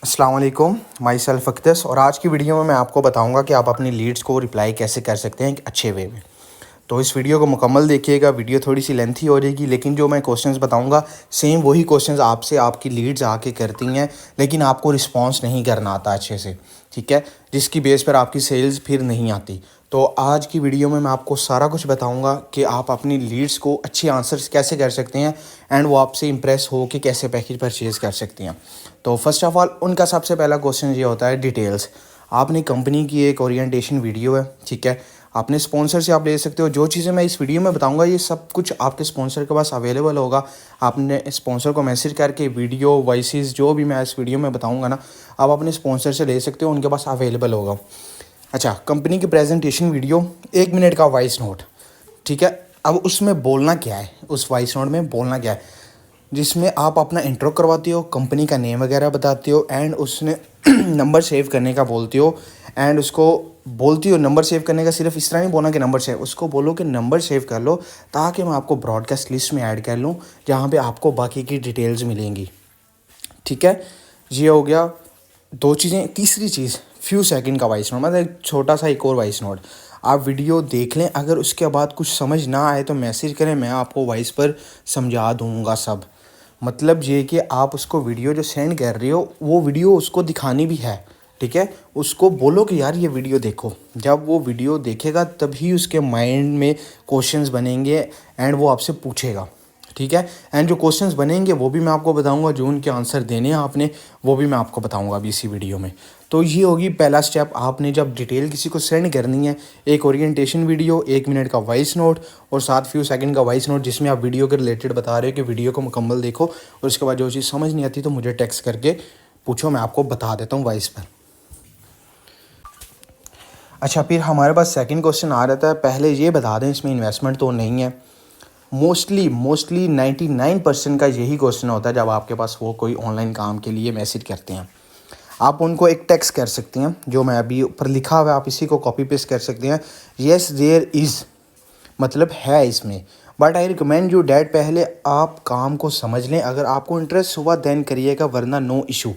अस्सलाम वालेकुम, my self अक्तस। और आज की वीडियो में मैं आपको बताऊंगा कि आप अपनी लीड्स को रिप्लाई कैसे कर सकते हैं एक अच्छे वे में। तो इस वीडियो को मुकम्मल देखिएगा। वीडियो थोड़ी सी लेंथी हो जाएगी, लेकिन जो मैं क्वेश्चंस बताऊंगा सेम वही क्वेश्चंस आपसे आपकी लीड्स आके करती हैं, लेकिन आपको रिस्पांस नहीं करना आता अच्छे से, ठीक है, जिसकी बेस पर आपकी सेल्स फिर नहीं आती। तो आज की वीडियो में मैं आपको सारा कुछ बताऊंगा कि आप अपनी लीड्स को अच्छे आंसर्स कैसे कर सकते हैं एंड वो आपसे इंप्रेस हो कि कैसे पैकेज परचेज़ कर सकती हैं। तो फर्स्ट ऑफ ऑल उनका सबसे पहला क्वेश्चन ये होता है डिटेल्स। आपने कंपनी की एक ओरिएंटेशन वीडियो है, ठीक है, अपने स्पॉन्सर से आप ले सकते हो। जो चीज़ें मैं इस वीडियो में बताऊंगा ये सब कुछ आपके स्पॉन्सर के पास अवेलेबल होगा। आपने स्पॉन्सर को मैसेज करके वीडियो वॉइसेस जो भी मैं इस वीडियो में बताऊंगा ना, आप अपने स्पॉन्सर से ले सकते हो, उनके पास अवेलेबल होगा। अच्छा, कंपनी की प्रेजेंटेशन वीडियो, 1 मिनट का वॉइस नोट, ठीक है। अब उसमें बोलना क्या है, उस वॉइस नोट में बोलना क्या है, जिसमें आप अपना इंट्रो करवाते हो, कंपनी का नेम वगैरह बताते हो एंड उसने नंबर सेव करने का बोलते हो एंड उसको बोलती हो नंबर सेव करने का। सिर्फ इस तरह नहीं बोलना कि नंबर सेव, उसको बोलो कि नंबर सेव कर लो ताकि मैं आपको ब्रॉडकास्ट लिस्ट में ऐड कर लूँ जहाँ पे आपको बाकी की डिटेल्स मिलेंगी, ठीक है। ये हो गया दो चीज़ें। तीसरी चीज़, फ्यू सेकंड का वॉइस नोट, मतलब एक छोटा सा एक और वॉइस नोट। आप वीडियो देख लें, अगर उसके बाद कुछ समझ ना आए तो मैसेज करें, मैं आपको वॉइस पर समझा दूँगा सब। मतलब ये कि आप उसको वीडियो जो सेंड कर रहे हो वो वीडियो उसको दिखानी भी है, ठीक है। उसको बोलो कि यार ये वीडियो देखो। जब वो वीडियो देखेगा तभी उसके माइंड में क्वेश्चंस बनेंगे एंड वो आपसे पूछेगा, ठीक है। एंड जो क्वेश्चंस बनेंगे वो भी मैं आपको बताऊंगा, जो उनके आंसर देने हैं आपने वो भी मैं आपको बताऊंगा अभी इसी वीडियो में। तो ये होगी पहला स्टेप। आपने जब डिटेल किसी को सेंड करनी है, एक ओरिएंटेशन वीडियो, 1 मिनट का वॉइस नोट और 7 फ्यू सेकंड का वॉइस नोट जिसमें आप वीडियो के रिलेटेड बता रहे हो कि वीडियो को मुकम्मल देखो, और उसके बाद जो चीज़ समझ नहीं आती तो मुझे टेक्स्ट करके पूछो, मैं आपको बता देता हूँ वॉइस पर। अच्छा, फिर हमारे पास सेकंड क्वेश्चन आ रहता है। पहले ये बता दें इसमें इन्वेस्टमेंट तो नहीं है। मोस्टली 99% का यही क्वेश्चन होता है जब आपके पास वो कोई ऑनलाइन काम के लिए मैसेज करते हैं। आप उनको एक टेक्स्ट कर सकते हैं, जो मैं अभी ऊपर लिखा हुआ है आप इसी को कॉपी पेस्ट कर सकते हैं। येस देयर इज़, मतलब है इसमें, but I recommend you that पहले आप काम को समझ लें। अगर आपको इंटरेस्ट हुआ देन करिएगा, वरना नो इशू।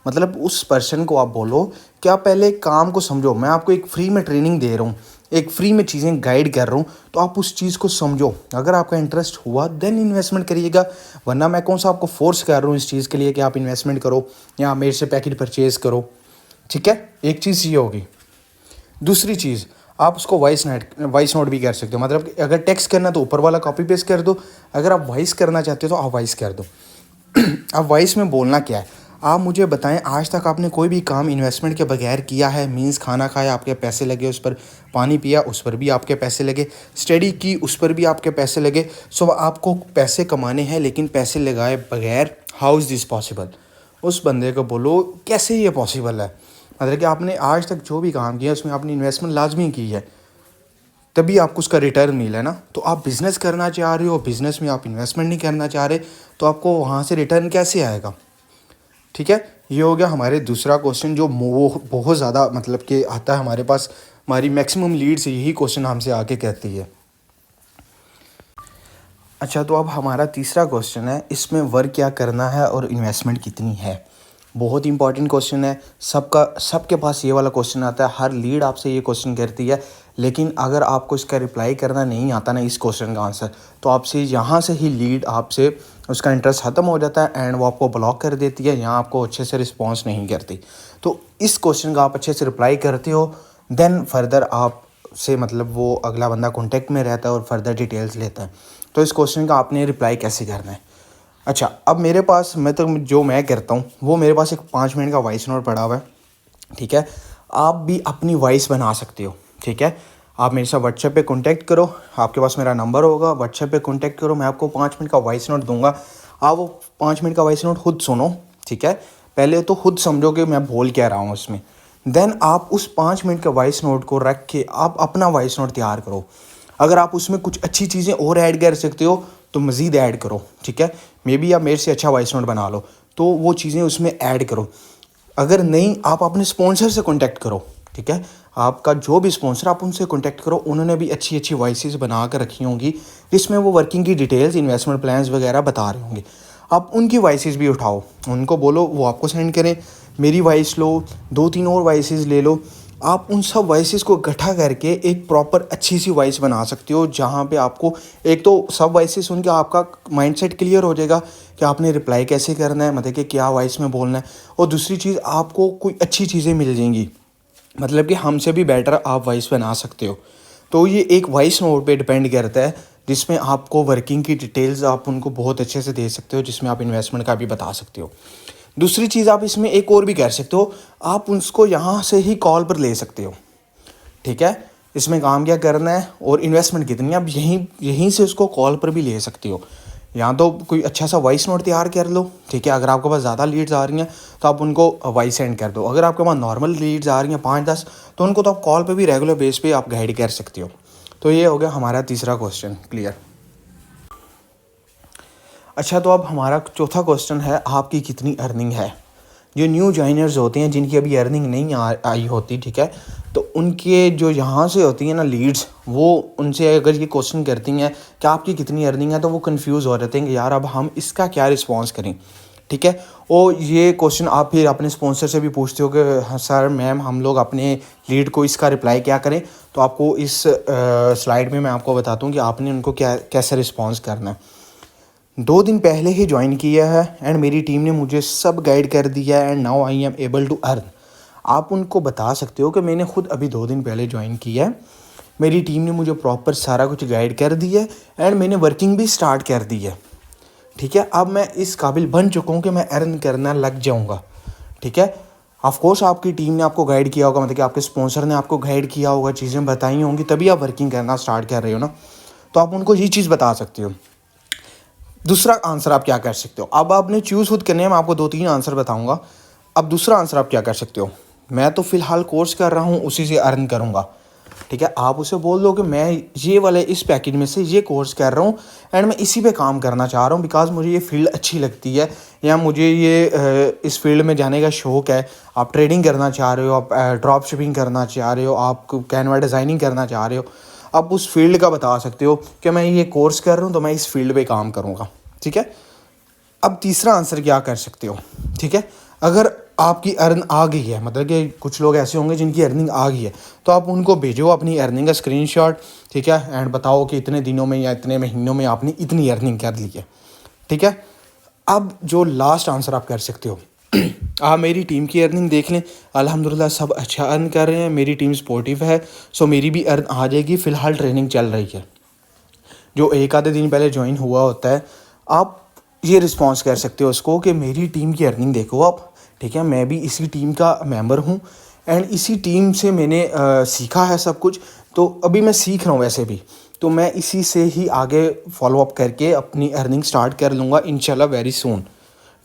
मतलब उस पर्सन को आप बोलो कि आप पहले काम को समझो, मैं आपको एक फ्री में ट्रेनिंग दे रहा हूँ, एक फ्री में चीज़ें गाइड कर रहा हूँ, तो आप उस चीज़ को समझो। अगर आपका इंटरेस्ट हुआ देन इन्वेस्टमेंट करिएगा, वरना मैं कौन सा आपको फोर्स कर रहा हूँ इस चीज़ के लिए कि आप इन्वेस्टमेंट करो या मेरे से पैकेज परचेज़ करो, ठीक है। एक चीज़ ये होगी। दूसरी चीज़, आप उसको वॉइस नोट भी कर सकते हो। मतलब कि अगर टेक्स्ट करना तो ऊपर वाला कॉपी पेस्ट कर दो, अगर आप वॉइस करना चाहते हो तो आप वॉइस कर दो। अब वॉइस में बोलना क्या है, आप मुझे बताएं आज तक आपने कोई भी काम इन्वेस्टमेंट के बगैर किया है? मीन्स खाना खाया, आपके पैसे लगे उस पर, पानी पिया उस पर भी आपके पैसे लगे, स्टडी की उस पर भी आपके पैसे लगे। सो आपको पैसे कमाने हैं लेकिन पैसे लगाए बगैर, हाउ इज़ दिस पॉसिबल? उस बंदे को बोलो कैसे ये पॉसिबल है। मतलब कि आपने आज तक जो भी काम किया उसमें आपने इन्वेस्टमेंट लाजमी की है, तभी आपको उसका रिटर्न मिला है ना। तो आप बिज़नेस करना चाह रहे हो, बिज़नेस में आप इन्वेस्टमेंट नहीं करना चाह रहे, तो आपको वहाँ से रिटर्न कैसे आएगा, ठीक है। ये हो गया हमारे दूसरा क्वेश्चन, जो बहुत ज़्यादा मतलब कि आता है हमारे पास। हमारी मैक्सिमम लीड से यही क्वेश्चन हमसे आके कहती है। अच्छा, तो अब हमारा तीसरा क्वेश्चन है, इसमें वर्क क्या करना है और इन्वेस्टमेंट कितनी है। बहुत इंपॉर्टेंट क्वेश्चन है, सबके पास ये वाला क्वेश्चन आता है, हर लीड आपसे ये क्वेश्चन करती है। लेकिन अगर आपको इसका रिप्लाई करना नहीं आता ना, इस क्वेश्चन का आंसर, तो आपसे यहाँ से ही लीड आपसे उसका इंटरेस्ट ख़त्म हो जाता है एंड वो आपको ब्लॉक कर देती है, यहाँ आपको अच्छे से रिस्पॉन्स नहीं करती। तो इस क्वेश्चन का आप अच्छे से रिप्लाई करते हो, देन फर्दर आप से मतलब वो अगला बंदा कॉन्टेक्ट में रहता है और फर्दर डिटेल्स लेता है। तो इस क्वेश्चन का आपने रिप्लाई कैसे करना है। अच्छा, अब मेरे पास जो मैं करता हूँ वो, मेरे पास एक 5 मिनट का वॉइस नोट पड़ा हुआ है, ठीक है। आप भी अपनी वॉइस बना सकते हो, ठीक है। आप मेरे साथ व्हाट्सएप पे कांटेक्ट करो, आपके पास मेरा नंबर होगा, व्हाट्सएप पे कांटेक्ट करो, मैं आपको 5 मिनट का वॉइस नोट दूंगा। आप वो 5 मिनट का वॉइस नोट खुद सुनो, ठीक है। पहले तो खुद समझो कि मैं बोल क्या रहा हूँ उसमें, देन आप उस 5 मिनट के वॉइस नोट को रख के आप अपना वॉइस नोट तैयार करो। अगर आप उसमें कुछ अच्छी चीज़ें और ऐड कर सकते हो तो मज़ीद ऐड करो, ठीक है। मे बी आप मेरे से अच्छा वॉइस नोट बना लो तो वो चीज़ें उसमें ऐड करो। अगर नहीं, आप अपने स्पॉन्सर से कांटेक्ट करो, ठीक है। आपका जो भी स्पॉन्सर, आप उनसे कांटेक्ट करो, उन्होंने भी अच्छी अच्छी वॉइसेस बना कर रखी होंगी जिसमें वो वर्किंग की डिटेल्स, इन्वेस्टमेंट प्लान्स वगैरह बता रहे होंगे। आप उनकी वॉइसेस भी उठाओ, उनको बोलो वो आपको सेंड करें, मेरी वॉइस लो, 2-3 और वॉइसेस ले लो। आप उन सब वॉइसेस को इकट्ठा करके एक प्रॉपर अच्छी सी वॉइस बना सकते हो, जहाँ पे आपको एक तो सब वॉइसेस सुन के आपका माइंडसेट क्लियर हो जाएगा कि आपने रिप्लाई कैसे करना है, मतलब कि क्या वॉइस में बोलना है। और दूसरी चीज़, आपको कोई अच्छी चीज़ें मिल जाएंगी, मतलब कि हमसे भी बेटर आप वॉइस बना सकते हो। तो ये एक वॉइस नोट पे डिपेंड करता है, जिसमें आपको वर्किंग की डिटेल्स आप उनको बहुत अच्छे से दे सकते हो, जिसमें आप इन्वेस्टमेंट का भी बता सकते हो। दूसरी चीज़ आप इसमें एक और भी कर सकते हो, आप उसको यहाँ से ही कॉल पर ले सकते हो। ठीक है, इसमें काम क्या करना है और इन्वेस्टमेंट कितनी है, आप यहीं यहीं से उसको कॉल पर भी ले सकते हो। या तो कोई अच्छा सा वॉइस नोट तैयार कर लो, ठीक है, अगर आपके पास ज़्यादा लीड्स आ रही हैं तो आप उनको वॉइस सेंड कर दो। अगर आपके पास नॉर्मल लीड्स आ रही हैं 5-10, तो उनको तो आप कॉल पे भी रेगुलर बेस पे आप गाइड कर सकते हो। तो ये हो गया हमारा तीसरा क्वेश्चन क्लियर। अच्छा, तो अब हमारा चौथा क्वेश्चन है, आपकी कितनी अर्निंग है। जो न्यू जॉइनर्स होते हैं, जिनकी अभी अर्निंग नहीं आई होती, ठीक है, तो उनके जो यहाँ से होती हैं ना लीड्स, वो उनसे अगर ये क्वेश्चन करती हैं कि आपकी कितनी अर्निंग है, तो वो कंफ्यूज हो रहते हैं कि यार अब हम इसका क्या रिस्पॉन्स करें। ठीक है, और ये क्वेश्चन आप फिर अपने स्पॉन्सर से भी पूछते हो कि हाँ सर मैम, हम लोग अपने लीड को इसका रिप्लाई क्या करें। तो आपको इस स्लाइड में मैं आपको बताता हूँ कि आपने उनको क्या कैसे रिस्पॉन्स करना है। 2 दिन पहले ही ज्वाइन किया है एंड मेरी टीम ने मुझे सब गाइड कर दिया है and now I am able to earn. आप उनको बता सकते हो कि मैंने खुद अभी 2 दिन पहले ज्वाइन किया है, मेरी टीम ने मुझे प्रॉपर सारा कुछ गाइड कर दिया है एंड मैंने वर्किंग भी स्टार्ट कर दी है। ठीक है, अब मैं इस काबिल बन चुका हूँ कि मैं अर्न करना लग जाऊँगा। ठीक है, ऑफ कोर्स आपकी टीम ने आपको गाइड किया होगा, मतलब कि आपके स्पॉन्सर ने आपको गाइड किया होगा, चीज़ें बताई होंगी, तभी आप वर्किंग करना स्टार्ट कर रहे हो ना। तो आप उनको ये चीज़ बता सकते हो। दूसरा आंसर आप क्या कर सकते हो, अब आपने चूज़ खुद करने हैं, मैं आपको 2-3 आंसर बताऊंगा। अब दूसरा आंसर आप क्या कर सकते हो, मैं तो फ़िलहाल कोर्स कर रहा हूँ, उसी से अर्न करूँगा। ठीक है, आप उसे बोल दो कि मैं ये वाले इस पैकेज में से ये कोर्स कर रहा हूँ एंड मैं इसी पे काम करना चाह रहा हूँ, बिकॉज मुझे ये फील्ड अच्छी लगती है, या मुझे ये इस फील्ड में जाने का शौक़ है। आप ट्रेडिंग करना चाह रहे हो, आप ड्रॉप शिपिंग करना चाह रहे हो, आप कैनवा डिज़ाइनिंग करना चाह रहे हो, आप उस फील्ड का बता सकते हो कि मैं ये कोर्स कर रहा हूँ तो मैं इस फील्ड पे काम करूँगा। ठीक है, अब तीसरा आंसर क्या कर सकते हो। ठीक है, अगर आपकी अर्न आ गई है, मतलब कि कुछ लोग ऐसे होंगे जिनकी अर्निंग आ गई है, तो आप उनको भेजो अपनी अर्निंग का स्क्रीनशॉट। ठीक है, एंड बताओ कि इतने दिनों में या इतने महीनों में आपने इतनी अर्निंग कर ली है। ठीक है, अब जो लास्ट आंसर आप कर सकते हो, आप मेरी टीम की अर्निंग देख लें, अल्हम्दुलिल्लाह सब अच्छा अर्न कर रहे हैं, मेरी टीम सपोर्टिव है, सो मेरी भी अर्न आ जाएगी। फ़िलहाल ट्रेनिंग चल रही है, जो 1 आधे दिन पहले ज्वाइन हुआ होता है, आप ये रिस्पॉन्स कर सकते हो उसको कि मेरी टीम की अर्निंग देखो आप। ठीक है, मैं भी इसी टीम का मेंबर हूँ एंड इसी टीम से मैंने सीखा है सब कुछ, तो अभी मैं सीख रहा हूँ वैसे भी, तो मैं इसी से ही आगे फॉलो अप करके अपनी अर्निंग स्टार्ट कर लूँगा इंशाल्लाह वेरी सून।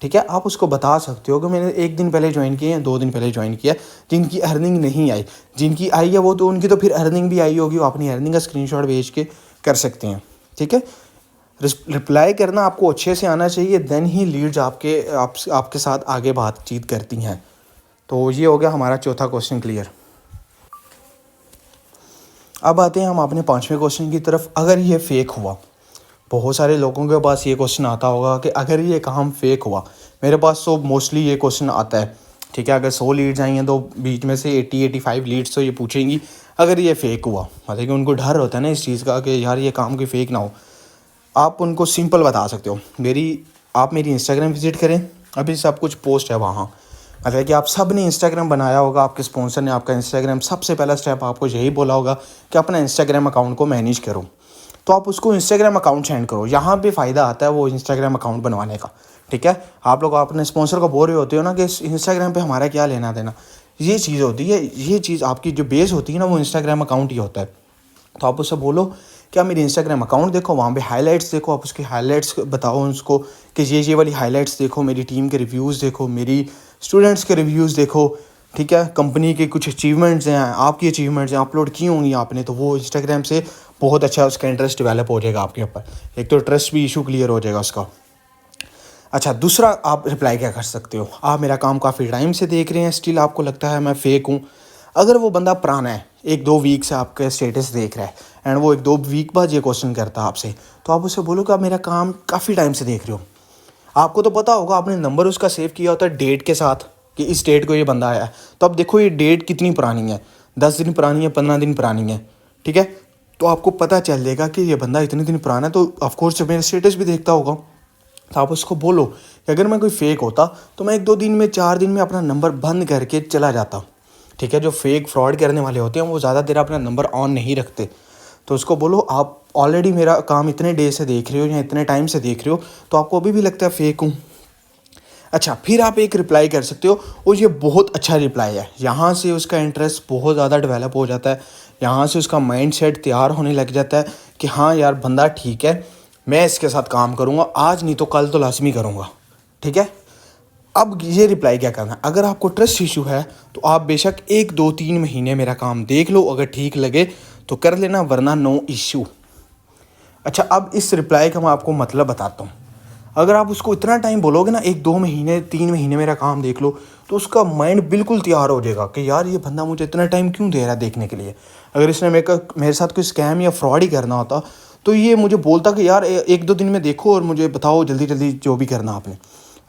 ठीक है, आप उसको बता सकते हो कि मैंने 1 दिन पहले ज्वाइन किया है, 2 दिन पहले ज्वाइन किया है। जिनकी अर्निंग नहीं आई, जिनकी आई है वो तो उनकी तो फिर अर्निंग भी आई होगी, वो अपनी अर्निंग का स्क्रीनशॉट भेज के कर सकते हैं। ठीक है, रिप्लाई करना आपको अच्छे से आना चाहिए, देन ही लीड्स आपके साथ आगे बातचीत करती हैं। तो ये हो गया हमारा चौथा क्वेश्चन क्लियर। अब आते हैं हम अपने 5वें क्वेश्चन की तरफ। अगर ये फेक हुआ, बहुत सारे लोगों के पास ये क्वेश्चन आता होगा कि अगर ये काम फेक हुआ, मेरे पास तो मोस्टली ये क्वेश्चन आता है। ठीक है, अगर 100 लीड्स आई हैं तो बीच में से 80-85 लीड्स तो ये पूछेंगी अगर ये फेक हुआ, मतलब कि उनको डर होता है ना इस चीज़ का कि यार ये काम कोई फेक ना हो। आप उनको सिंपल बता सकते हो, आप मेरी इंस्टाग्राम विज़िट करें, अभी सब कुछ पोस्ट है वहाँ। मतलब कि आप सब ने इंस्टाग्राम बनाया होगा, आपके स्पॉन्सर ने आपका इंस्टाग्राम, सबसे पहला स्टेप आपको यही बोला होगा कि अपना इंस्टाग्राम अकाउंट को मैनेज करो। तो आप उसको इंस्टाग्राम अकाउंट सेंड करो, यहाँ पे फ़ायदा आता है वो इंस्टाग्राम अकाउंट बनवाने का। ठीक है, आप लोग अपने स्पॉन्सर को बोल रहे होते हो ना कि इंस्टाग्राम पे हमारा क्या लेना देना, ये चीज़ होती है, ये चीज़ आपकी जो बेस होती है ना वो इंस्टाग्राम अकाउंट ही होता है। तो आप उससे बोलो क्या मेरी इंस्टाग्राम अकाउंट देखो, वहाँ पे हाइलाइट्स देखो, आप उसके हाइलाइट्स बताओ उसको कि ये वाली हाइलाइट्स देखो, मेरी टीम के रिव्यूज़ देखो, मेरी स्टूडेंट्स के रिव्यूज़ देखो। ठीक है, कंपनी के कुछ अचीवमेंट्स हैं, आपकी अचीवमेंट्स हैं, अपलोड की होंगी आपने, तो वो इंस्टाग्राम से बहुत अच्छा उसका इंटरेस्ट डेवलप हो जाएगा आपके ऊपर, एक तो ट्रस्ट भी इशू क्लियर हो जाएगा उसका। अच्छा, दूसरा आप रिप्लाई क्या कर सकते हो, आप मेरा काम काफ़ी टाइम से देख रहे हैं, स्टिल आपको लगता है मैं फ़ेक हूँ। अगर वो बंदा पुराना है, 1-2 वीक से आपका स्टेटस देख रहा है एंड वो 1-2 वीक बाद ये क्वेश्चन करता है आपसे, तो आप उसे बोलो कि आप मेरा काम काफ़ी टाइम से देख रहे हो, आपको तो पता होगा, आपने नंबर उसका सेव किया होता है डेट के साथ कि इस डेट को ये बंदा आया है। तो अब देखो ये डेट कितनी पुरानी है, 10 दिन पुरानी है, 15 दिन पुरानी है, ठीक है। तो आपको पता चल जाएगा कि ये बंदा इतने दिन पुराना है। तो ऑफकोर्स जब मेरा स्टेटस भी देखता होगा तो आप उसको बोलो कि अगर मैं कोई फेक होता तो मैं 1-2 दिन में, 4 दिन में अपना नंबर बंद करके चला जाता, ठीक है। जो फेक फ्रॉड करने वाले होते हैं वो ज़्यादा देर अपना नंबर ऑन नहीं रखते। तो उसको बोलो आप ऑलरेडी मेरा काम इतने डे से देख रहे हो या इतने टाइम से देख रहे हो, तो आपको अभी भी लगता है फेक हूँ। अच्छा, फिर आप एक रिप्लाई कर सकते हो और ये बहुत अच्छा रिप्लाई है। यहाँ से उसका इंटरेस्ट बहुत ज़्यादा डेवलप हो जाता है, यहाँ से उसका माइंड सेट तैयार होने लग जाता है कि हाँ यार बंदा ठीक है, मैं इसके साथ काम करूँगा, आज नहीं तो कल तो लाजमी करूँगा, ठीक है। अब ये रिप्लाई क्या करना है, अगर आपको ट्रस्ट इशू है तो आप बेशक 1-2-3 महीने मेरा काम देख लो, अगर ठीक लगे तो कर लेना, वरना नो इश्यू। अच्छा, अब इस रिप्लाई का मैं आपको मतलब बताता हूँ। अगर आप उसको इतना टाइम बोलोगे ना, 1-2 महीने 3 महीने मेरा काम देख लो, तो उसका माइंड बिल्कुल तैयार हो जाएगा कि यार ये बंदा मुझे इतना टाइम क्यों दे रहा है देखने के लिए। अगर इसने मेरे साथ कोई स्कैम या फ्रॉड ही करना होता तो ये मुझे बोलता कि यार 1-2 दिन में देखो और मुझे बताओ जल्दी जल्दी जो भी करना आपने।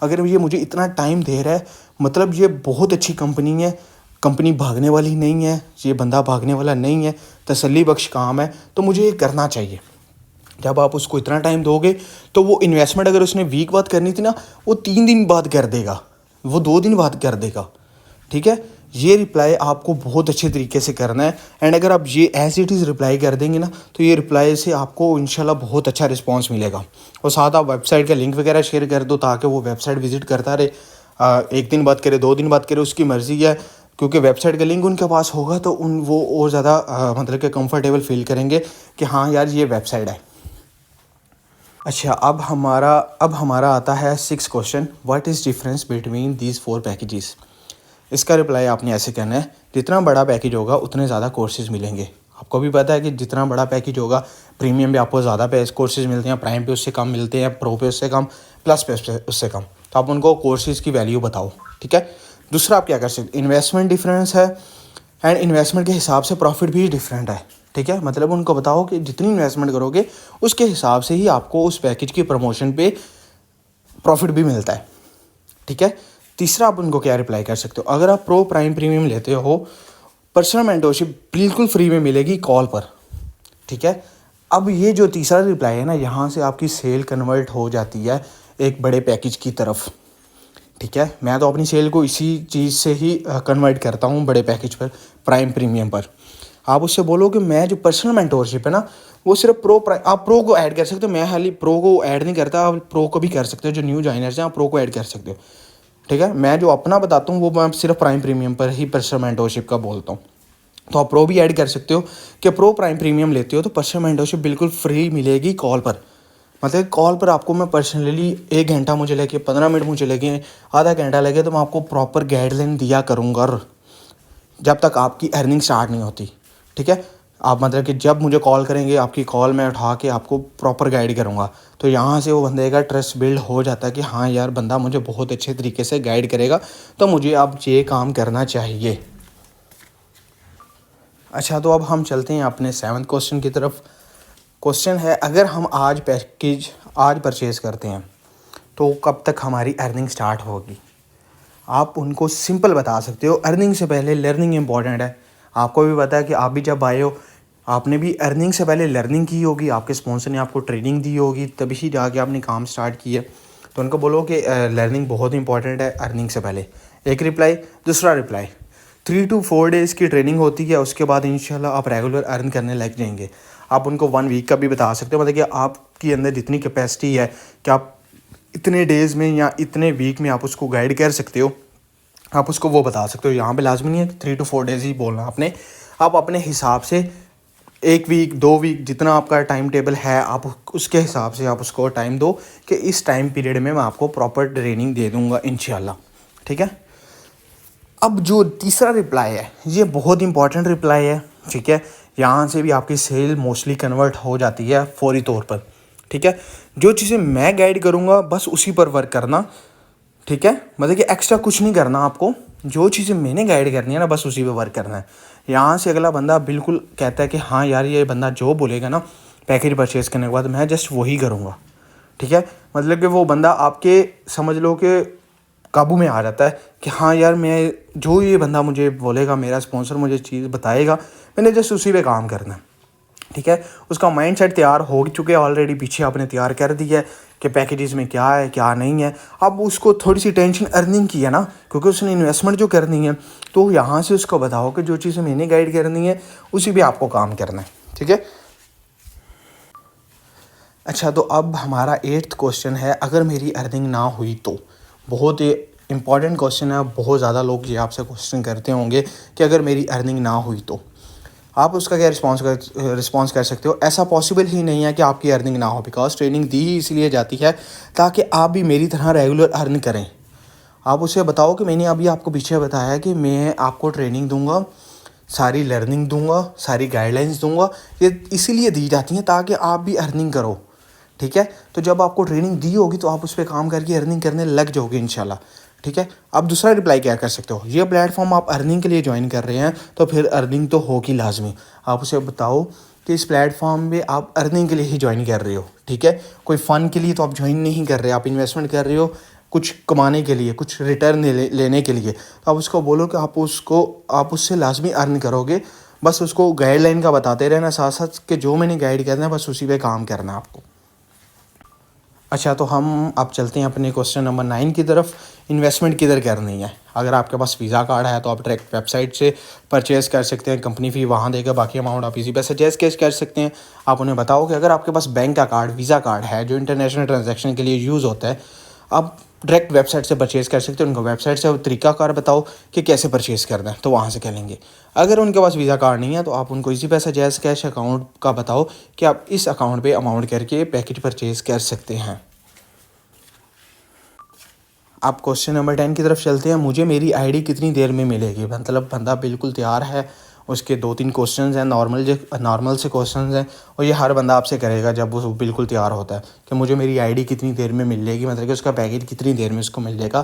अगर ये मुझे इतना टाइम दे रहा है, मतलब ये बहुत अच्छी कंपनी है, कंपनी भागने वाली नहीं है, ये बंदा भागने वाला नहीं है, तसल्ली बख्श काम है, तो मुझे ये करना चाहिए। जब आप उसको इतना टाइम दोगे तो वो इन्वेस्टमेंट अगर उसने वीक बाद करनी थी ना, वो 3 दिन बाद कर देगा, वो 2 दिन बाद कर देगा, ठीक है। ये रिप्लाई आपको बहुत अच्छे तरीके से करना है। एंड अगर आप ये एज इट इज़ रिप्लाई कर देंगे ना, तो ये रिप्लाई से आपको इंशाल्लाह बहुत अच्छा रिस्पांस मिलेगा। और साथ आप वेबसाइट का लिंक वगैरह शेयर कर दो ताकि वो वेबसाइट विजिट करता रहे। 1 दिन बाद करे, 2 दिन बाद करे, उसकी मर्ज़ी है, क्योंकि वेबसाइट का लिंक उनके पास होगा तो वो और ज़्यादा मतलब कि कंफर्टेबल फील करेंगे कि हाँ यार ये वेबसाइट है। अच्छा, अब हमारा आता है 6 question, what is difference between these 4 packages. इसका रिप्लाई आपने ऐसे करना है, जितना बड़ा पैकेज होगा उतने ज़्यादा कोर्सेज मिलेंगे। आपको भी पता है कि जितना बड़ा पैकेज होगा प्रीमियम पे आपको ज़्यादा कोर्सेज मिलते हैं, प्राइम पे उससे कम मिलते हैं, प्रो पे उससे कम, प्लस पे उससे कम। तो आप उनको कोर्सेज की वैल्यू बताओ, ठीक है। दूसरा आप क्या कर सकते, इन्वेस्टमेंट डिफरेंस है एंड इन्वेस्टमेंट के हिसाब से प्रॉफिट भी डिफरेंट है, ठीक है। मतलब उनको बताओ कि जितनी इन्वेस्टमेंट करोगे उसके हिसाब से ही आपको उस पैकेज की प्रमोशन पे प्रॉफिट भी मिलता है, ठीक है। तीसरा आप उनको क्या रिप्लाई कर सकते हो, अगर आप प्रो प्राइम प्रीमियम लेते हो, पर्सनल मेंटरशिप बिल्कुल फ्री में मिलेगी कॉल पर, ठीक है। अब ये जो तीसरा रिप्लाई है ना, यहाँ से आपकी सेल कन्वर्ट हो जाती है एक बड़े पैकेज की तरफ, ठीक है। मैं तो अपनी सेल को इसी चीज़ से ही कन्वर्ट करता हूँ, बड़े पैकेज पर, प्राइम प्रीमियम पर। आप उससे बोलो कि मैं जो पर्सनल मेंटोरशिप है ना, वो सिर्फ आप प्रो को ऐड कर सकते हो। मैं खाली प्रो को ऐड नहीं करता, आप प्रो को भी कर सकते हो। जो न्यू जॉइनर्स हैं आप प्रो को ऐड कर सकते हो, ठीक है। मैं जो अपना बताता हूँ वो मैं सिर्फ प्राइम प्रीमियम पर ही पर्सनल मेंटोरशिप का बोलता हूँ। तो आप प्रो भी ऐड कर सकते हो कि प्रो प्राइम प्रीमियम लेते हो तो पर्सनल मेंटोरशिप बिल्कुल फ्री मिलेगी कॉल पर। मतलब कॉल पर आपको मैं पर्सनली 1 घंटा मुझे लगे, 15 मिनट मुझे लगे, आधा घंटा लगे, तो मैं आपको प्रॉपर गाइडलाइन दिया करूँगा जब तक आपकी अर्निंग स्टार्ट नहीं होती, ठीक है। आप मतलब कि जब मुझे कॉल करेंगे आपकी कॉल मैं उठा के आपको प्रॉपर गाइड करूँगा। तो यहाँ से वो बंदे का ट्रस्ट बिल्ड हो जाता है कि हाँ यार बंदा मुझे बहुत अच्छे तरीके से गाइड करेगा, तो मुझे अब ये काम करना चाहिए। अच्छा, तो अब हम चलते हैं अपने 7th क्वेश्चन की तरफ। क्वेश्चन है, अगर हम आज पैकेज आज परचेज़ करते हैं तो कब तक हमारी अर्निंग स्टार्ट होगी। आप उनको सिंपल बता सकते हो, अर्निंग से पहले लर्निंग इंपॉर्टेंट है। आपको भी पता है कि आप भी जब आए हो आपने भी अर्निंग से पहले लर्निंग की होगी, आपके स्पॉन्सर ने आपको ट्रेनिंग दी होगी, तभी जाके आपने काम स्टार्ट किया। तो उनको बोलो कि लर्निंग बहुत इंपॉर्टेंट है अर्निंग से पहले। एक रिप्लाई। दूसरा रिप्लाई, 3 to 4 डेज़ की ट्रेनिंग होती है, उसके बाद इंशाल्लाह आप रेगुलर अर्न करने लग जाएंगे। आप उनको 1 वीक का भी बता सकते हो, मतलब कि आपकी अंदर जितनी कैपेसिटी है कि आप इतने डेज़ में या इतने वीक में आप उसको गाइड कर सकते हो, आप उसको वो बता सकते हो। यहाँ पे लाजमी नहीं है 3 to 4 डेज़ ही बोलना आपने। आप अपने हिसाब से 1 वीक 2 वीक जितना आपका टाइम टेबल है आप उसके हिसाब से आप उसको टाइम दो कि इस टाइम पीरियड में मैं आपको प्रॉपर ट्रेनिंग दे दूँगा इंशाल्लाह, ठीक है। अब जो तीसरा रिप्लाई है ये बहुत इंपॉर्टेंट रिप्लाई है, ठीक है। यहाँ से भी आपकी सेल मोस्टली कन्वर्ट हो जाती है फौरी तौर पर, ठीक है। जो चीज़ें मैं गाइड करूँगा बस उसी पर वर्क करना, ठीक है। मतलब कि एक्स्ट्रा कुछ नहीं करना आपको, जो चीज़ें मैंने गाइड करनी है ना बस उसी पे वर्क करना है। यहाँ से अगला बंदा बिल्कुल कहता है कि हाँ यार ये बंदा जो बोलेगा ना पैकेज परचेज़ करने के बाद मैं जस्ट वही करूँगा, ठीक है, मतलब कि वो बंदा आपके समझ लो कि काबू में आ जाता है कि हाँ यार, मैं जो ये बंदा मुझे बोलेगा, मेरा स्पॉन्सर मुझे चीज़ बताएगा, मैंने जस्ट उसी पे काम करना है। ठीक है, उसका माइंडसेट तैयार हो चुके हैं ऑलरेडी, पीछे आपने तैयार कर दिया है कि पैकेजेस में क्या है क्या नहीं है। अब उसको थोड़ी सी टेंशन अर्निंग की है ना, क्योंकि उसने इन्वेस्टमेंट जो करनी है, तो यहाँ से उसको बताओ कि जो चीज़ें मैंने गाइड करनी है उसी पे आपको काम करना है। ठीक है, अच्छा, तो अब हमारा 8th क्वेश्चन है, अगर मेरी अर्निंग ना हुई तो। बहुत ही इंपॉर्टेंट क्वेश्चन है, बहुत ज़्यादा लोग ये आपसे क्वेश्चन करते होंगे कि अगर मेरी अर्निंग ना हुई तो आप उसका क्या रिस्पॉन्स कर सकते हो। ऐसा पॉसिबल ही नहीं है कि आपकी अर्निंग ना हो, बिकॉज ट्रेनिंग दी ही इसलिए जाती है ताकि आप भी मेरी तरह रेगुलर अर्न करें। आप उसे बताओ कि मैंने अभी आपको पीछे बताया कि मैं आपको ट्रेनिंग दूंगा, सारी लर्निंग दूंगा, सारी गाइडलाइंस दूंगा, ये इसीलिए दी जाती हैं ताकि आप भी अर्निंग करो। ठीक है, तो जब आपको ट्रेनिंग दी होगी तो आप उस पर काम करके अर्निंग करने लग जाओगे इंशाल्लाह। ठीक है, आप दूसरा रिप्लाई क्या कर सकते हो, ये प्लेटफॉर्म आप अर्निंग के लिए ज्वाइन कर रहे हैं तो फिर अर्निंग तो होगी लाजमी। आप उसे बताओ कि इस प्लेटफॉर्म पे आप अर्निंग के लिए ही ज्वाइन कर रहे हो। ठीक है, कोई फ़न के लिए तो आप ज्वाइन नहीं कर रहे, आप इन्वेस्टमेंट कर रहे हो कुछ कमाने के लिए, कुछ रिटर्न लेने के लिए। तो आप उसको बोलो कि आप उससे लाजमी अर्न करोगे। बस उसको गाइडलाइन का बताते रहना साथ साथ कि जो मैंने गाइड करना है बस उसी पे काम करना है आपको। अच्छा, तो हम अब चलते हैं अपने क्वेश्चन नंबर 9 की तरफ। इन्वेस्टमेंट किधर करनी है। अगर आपके पास वीज़ा कार्ड है तो आप डायरेक्ट वेबसाइट से परचेज़ कर सकते हैं, कंपनी फ़ी वहाँ देगा, बाकी अमाउंट आप इसी पैसे कैश कर सकते हैं। आप उन्हें बताओ कि अगर आपके पास बैंक का कार्ड, वीज़ा कार्ड है जो इंटरनेशनल ट्रांजैक्शन के लिए यूज़ होता है, आप डायरेक्ट वेबसाइट से परचेज़ कर सकते हैं। उनको वेबसाइट से तरीक़ाकार बताओ कि कैसे परचेज़ करना है, तो वहाँ से कर लेंगे। अगर उनके पास वीज़ा कार्ड नहीं है तो आप उनको इसी पैसा जैज़ कैश अकाउंट का बताओ कि आप इस अकाउंट पे अमाउंट करके पैकेज परचेज़ कर सकते हैं। आप क्वेश्चन नंबर 10 की तरफ चलते हैं। मुझे मेरी आईडी कितनी देर में मिलेगी। मतलब बंदा बिल्कुल तैयार है, उसके 2-3 क्वेश्चंस हैं, नॉर्मल से क्वेश्चंस हैं, और ये हर बंदा आपसे करेगा जब वो बिल्कुल तैयार होता है कि मुझे मेरी आईडी कितनी देर में मिलेगी, मतलब कि उसका पैकेज कितनी देर में उसको मिल जाएगा।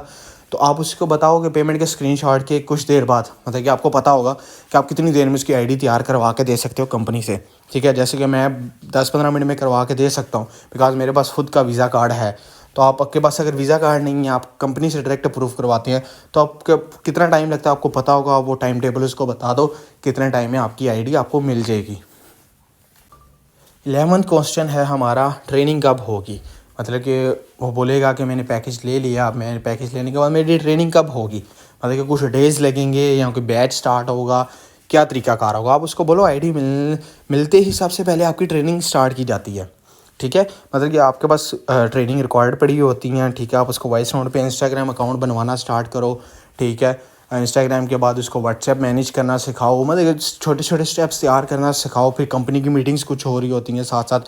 तो आप उसको बताओ कि पेमेंट के स्क्रीनशॉट के कुछ देर बाद, मतलब कि आपको पता होगा कि आप कितनी देर में उसकी आईडी तैयार करवा के दे सकते हो कंपनी से। ठीक है, जैसे कि मैं 10-15 मिनट में करवा के दे सकता हूँ, बिकॉज मेरे पास खुद का वीज़ा कार्ड है। तो आपके पास अगर वीज़ा कार्ड नहीं है, आप कंपनी से डायरेक्ट अप्रूव करवाते हैं, तो आपका कितना टाइम लगता है आपको पता होगा। वो टाइम टेबल उसको बता दो, कितने टाइम में आपकी आईडी आपको मिल जाएगी। 11th क्वेश्चन है हमारा, ट्रेनिंग कब होगी। मतलब कि वो बोलेगा कि मैंने पैकेज ले लिया, अब मैंने पैकेज लेने के बाद मेरी ट्रेनिंग कब होगी। मतलब कि कुछ डेज़ लगेंगे या कोई बैच स्टार्ट होगा, क्या तरीकाकार होगा। आप उसको बोलो आईडी मिलते ही सबसे पहले आपकी ट्रेनिंग स्टार्ट की जाती है। ठीक है, मतलब कि आपके पास ट्रेनिंग रिकॉर्ड पड़ी होती हैं। ठीक है, आप उसको वॉइस नोट पे इंस्टाग्राम अकाउंट बनवाना स्टार्ट करो। ठीक है, इंस्टाग्राम के बाद उसको व्हाट्सएप मैनेज करना सिखाओ, मतलब छोटे छोटे स्टेप्स तैयार करना सिखाओ। फिर कंपनी की मीटिंग्स कुछ हो रही होती हैं साथ साथ,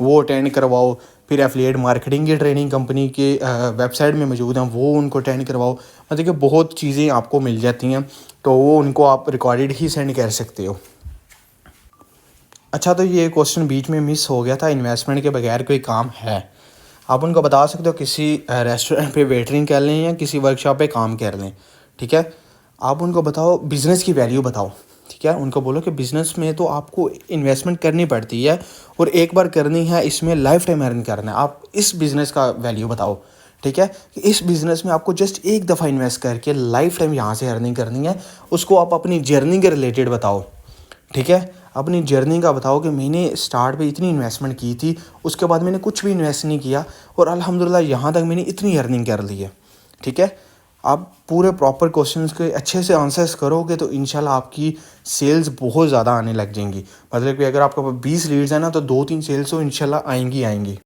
वो अटेंड करवाओ। फिर एफिलिएट मार्केटिंग की ट्रेनिंग कंपनी के वेबसाइट में मौजूद हैं, वो उनको अटेंड करवाओ। मतलब कि बहुत चीज़ें आपको मिल जाती हैं, तो वो उनको आप रिकॉर्डेड ही सेंड कर सकते हो। अच्छा, तो ये क्वेश्चन बीच में मिस हो गया था, इन्वेस्टमेंट के बगैर कोई काम है। आप उनको बता सकते हो किसी रेस्टोरेंट पे वेटरिंग कर लें या किसी वर्कशॉप पे काम कर लें। ठीक है, आप उनको बताओ बिज़नेस की वैल्यू बताओ। ठीक है, उनको बोलो कि बिज़नेस में तो आपको इन्वेस्टमेंट करनी पड़ती है और एक बार करनी है, इसमें लाइफ टाइम अर्न करना है। आप इस बिज़नेस का वैल्यू बताओ। ठीक है, कि इस बिज़नेस में आपको जस्ट एक दफ़ा इन्वेस्ट करके लाइफ टाइम यहाँ से अर्निंग करनी है। उसको आप अपनी जर्नी के रिलेटेड बताओ। ठीक है, अपनी जर्नी का बताओ कि मैंने स्टार्ट पे इतनी इन्वेस्टमेंट की थी, उसके बाद मैंने कुछ भी इन्वेस्ट नहीं किया और अल्हम्दुलिल्लाह यहाँ तक मैंने इतनी अर्निंग कर ली है। ठीक है, आप पूरे प्रॉपर क्वेश्चंस के अच्छे से आंसर्स करोगे तो इंशाल्लाह आपकी सेल्स बहुत ज़्यादा आने लग जाएंगी। मतलब कि अगर आपके पास 20 लीड्स हैं ना, तो 2-3 सेल्स तो इंशाल्लाह आएंगी।